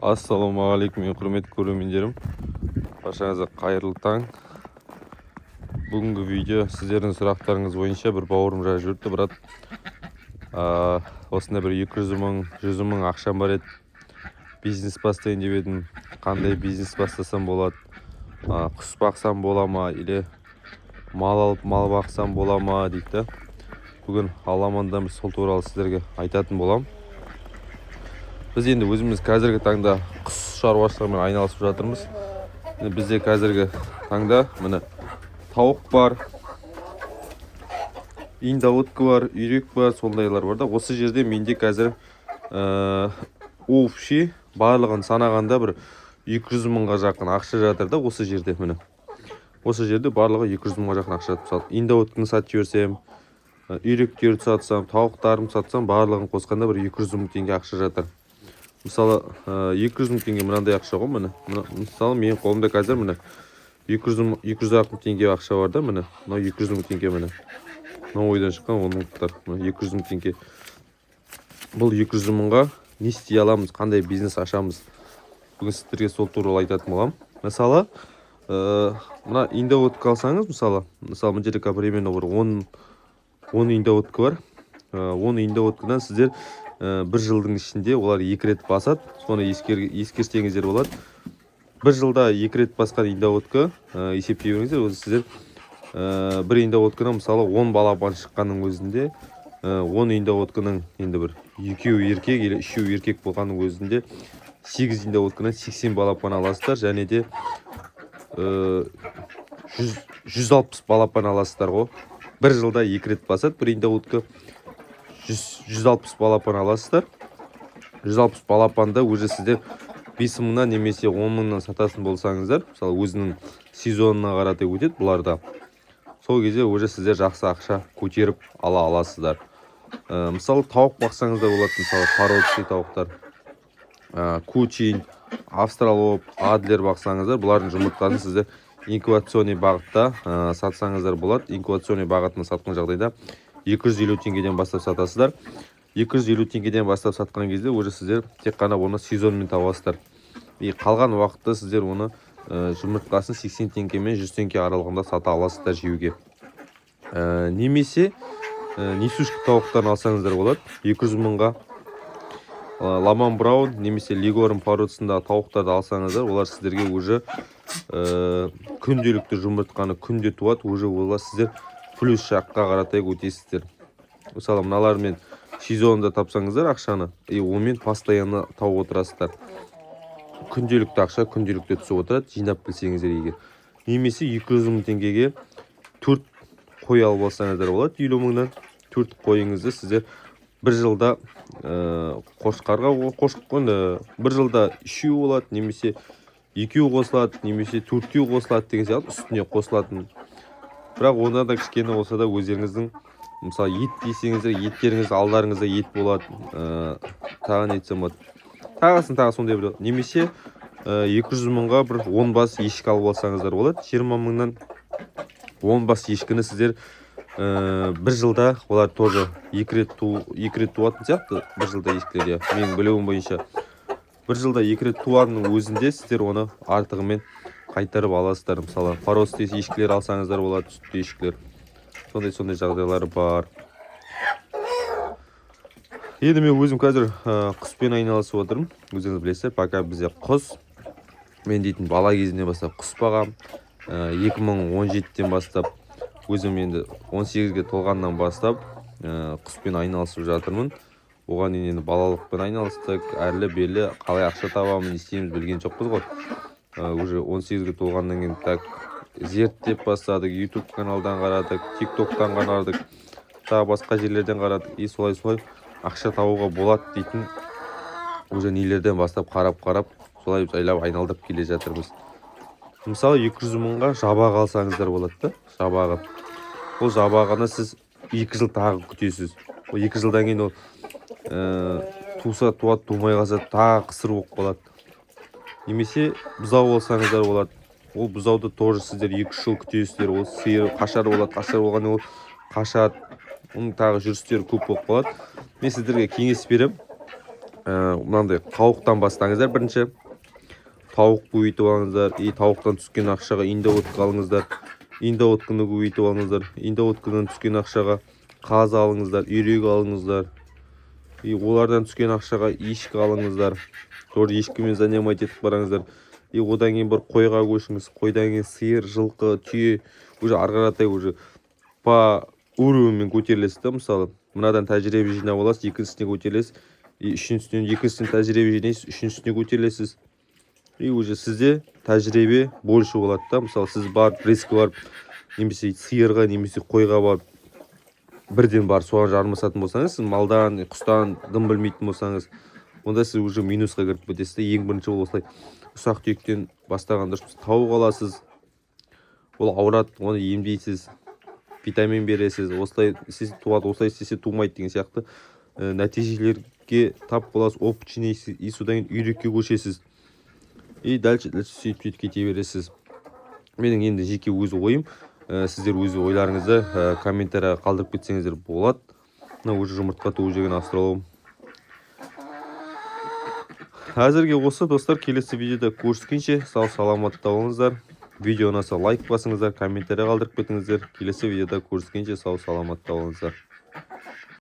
Ассалаумағалейкум, құрметті көрермендерім. Баршаңызға қайырлы таң. Бүгінгі видео сіздердің сұрақтарыңыз бойынша бір бауырым жазып жіберіпті, брат. Осында бір 200 мың, 100 мың ақшам бар еді. Бизнес бастайын деп едім. Қандай бизнес бастасам болады? Құс бақсам бола ма, или мал алып мал бақсам бола ма дейді. Бүгін аламандан сол туралы сіздерге айтатын болам. Біз енді өзіміз қазіргі таңда құс шаруашылығымен айналысып жатырмыз. Бізде қазіргі таңда міне тауық бар, индоутка бар, үйрек бар, сондайлар бар да. Осы жерде менде қазір общий барлығын санағанда бір 200 мыңға жақын ақша жатыр да. Осы жерде міне. Осы жерде барлығы 200 мыңға жақын ақша жатыр. Мысалы, индоутканы сатып жіберсем, үйректерді сатсам, тауықтарымды сатсам, барлығын қосқанда бір 200 мың теңге ақша жатыр. Мысалы, 200 мың теңге мынандай ақша ғой, міне. Мысалы, менің қолымда қазір міне 260 теңге ақша бар да, міне. Мынау 200 мың теңге міне. Мынау ойдан шыққан 10 мыңдықтар. 200 мың теңге. Бұл 200 мыңға не істей аламыз, қандай бизнес ашамыз? Бүгін сіздерге сол туралы айтатын болам. Мысалы, мына индоутка алсаңыз, мысалы мына жерде примерно бір 10 индоутка бар. 10 индоуткадан сіздер бір жылдың ішінде олар 2 рет басады. Соны ескерсеңіздер болады. Бір жылда 2 рет басқан индоутка есептей беріңіздер. Өзі сіздер бір индоуткадан мысалы 10 балапан шыққанның өзінде 10 индоутканың енді бір 2-еу еркек или 3-еу еркек болғанның өзінде 8 индоуткадан 80 балапан аласыздар, және де 160 балапан аласыздар ғой. Бір жылда 2 рет басады бір индоутка. 160 балапан аласыздар. 160 балапанда уже сіздер 5 мыңнан немесе 10 мыңнан сатасын болсаңыздар, мысалы өзінің сезонына қаратай өтеді бұларда. Сол кезде уже сіздер жақсы ақша көтеріп ала аласыздар. Мысалы тауық бақсаңыздар болады, мысалы породистый тауықтар, кучин, австралоп, адлер бақсаңыздар, бұлардың жұмыртқасын сіздер инкубационный бағытта сатсаңыздар болады. Инкубационный бағытын сатқан жағдайда 250 теңгеден бастап сатасыздар. 250 теңгеден бастап сатқан кезде уже сіздер тек қана оны сезонмен табасыздар. Қалған уақытта сіздер оны жұмыртқасын 80 теңге мен 100 теңге аралығында сата аласыздар жеуге. Немесе несушка тауықтарын алсаңыздар болады. 200 мыңға ламан браун немесе лигорн породасындағы тауықтарды алсаңыздар, олар сіздерге уже күнделікті жұмыртқаны күнде туады. Уже олар сіздер плюс жаққа қаратай өтесіздер. Мысалы, мыналармен сезонында тапсаңыздар ақшаны, онымен постоянно тауып отырасыздар. Күнделікті ақша күнделікті түсіп отырады, жинап білсеңіздер егер. Немесе 200 мың теңгеге 4 қой алып алсаңыздар болады. 50 мыңнан 4 қойыңызды сіздер бір жылда қошқарға қосқанда бір жылда 3-еу болады, немесе 2-еу қосылады, немесе 4-еу қосылады деген сияқты үстіне қосылатын. Бірақ онда да кішкене болса да өздеріңіздің, мысалы ет дейсеңіздер, еттеріңіз алдарыңызда ет болады. Тағы не айтсам болады. Тағы сондай бір. Немесе 200 мыңға бір 10 бас ешкі алып алсаңыздар болады. 20 мыңнан 10 бас ешкіні сіздер бір жылда олар тоже 2 рет туатын сияқты. Бір жылда ешкілер, менің білуім бойынша. Бір жылда 2 рет туанның өзінде сіздер оны артығымен қайтарып аласыздар. Мысалы, породисты ешкілер алсаңыздар болады, сүтті ешкілер. Сондай жағдайлары бар. Енді мен өзім қазір құспен айналысып отырмын. Өзіңіз білесіздер, пока бізде құс. Мен дейтін бала кезінен бастап құс бағам. 2017-тен бастап, өзім енді 18-ге толғаннан бастап құспен айналысып жатырмын. Оған енді балалықпен айналыстық, әрлі-берлі қалай ақша табамын, істейміз білген жоқпыз ғой. Уже 18-ге толғаннан кейін так зерттеп бастадық, YouTube каналдан қарадық, TikTok-тан қарадық, тағы басқа жерлерден қарадық. Солай ақша табуға болады дейтін уже нелерден бастап қарап, солай жайлап айналдырып келе жатырмыз. Мысалы 200 мыңға жабағы алсаңыздар болады да, жабағы. Ол жабағаны сіз 2 жыл тағы күтесіз. Ол 2 жылдан кейін ол туса туады, тумай қалса тағы қысыр болып қалады. Немесе бұзау алсаңыздар болады. Ол бұзауды тоже сіздер 2 жыл күтесіздер. Ол сиыр қашар болады, қашар болғанда ол қашады. Оның тағы жүрістері көп болып қалады. Мен сіздерге кеңес берем. мынандай тауықтан бастаңыздар. Бірінші тауық көбейтіп алыңыздар. Тауықтан түскен ақшаға индоутка алыңыздар. Индоутканы көбейтіп алыңыздар. Индоуткадан түскен ақшаға қаз алыңыздар, үйрек алыңыздар. Олардан түскен ақшаға ешкі алыңыздар. Sonra ешкімен занимать етіп бараңыздар. Одан кейін бір қойға көшіңіз. Қойдан кейін сиыр, жылқы, түйе. Уже ары қаратай уже по уровеньмен көтерілесіз да. Мысалы, мынадан тәжірибе жинап аласыз, екіншісіне көтерілесіз. Үшіншісінен екіншісінен тәжірибе жинайсыз, үшіншісіне көтерілесіз. Уже сізде тәжірибе больше болады да. Мысалы, сіз барып рискі барып, немесе сиырға, немесе қойға барып бірден бар соған жармасатын болсаңыз, сіз малдан, құстан дым білмейтін болсаңыз, онда сіз уже минусқа кіріп кетесіз. Ең бірінші ол осылай ұсақ түйектен бастаған дұрыс. Тауық аласыз, ол ауырады, оны емдейсіз, витамин бересіз. Осылай істесе туады, осылай істесе тумайды деген сияқты нәтижелерге тап боласыз. Опыт жинайсыз, содан кейін үйрекке көшесіз. Дальше сөйтіп кете бересіз. Менің енді жеке өз ойым. Сіздер өз ойларыңызды комментарияға қалдырып кетсеңіздер болады. Мына уже жұмыртқа туып жүрген астрологым. Әзірге осы достар, келесі видеода көріскенше сау саламатта болыңыздар. Видео ұнаса лайк басыңыздар, комментария қалдырып кетіңіздер. Келесі видеода көріскенше сау саламатта болыңыздар.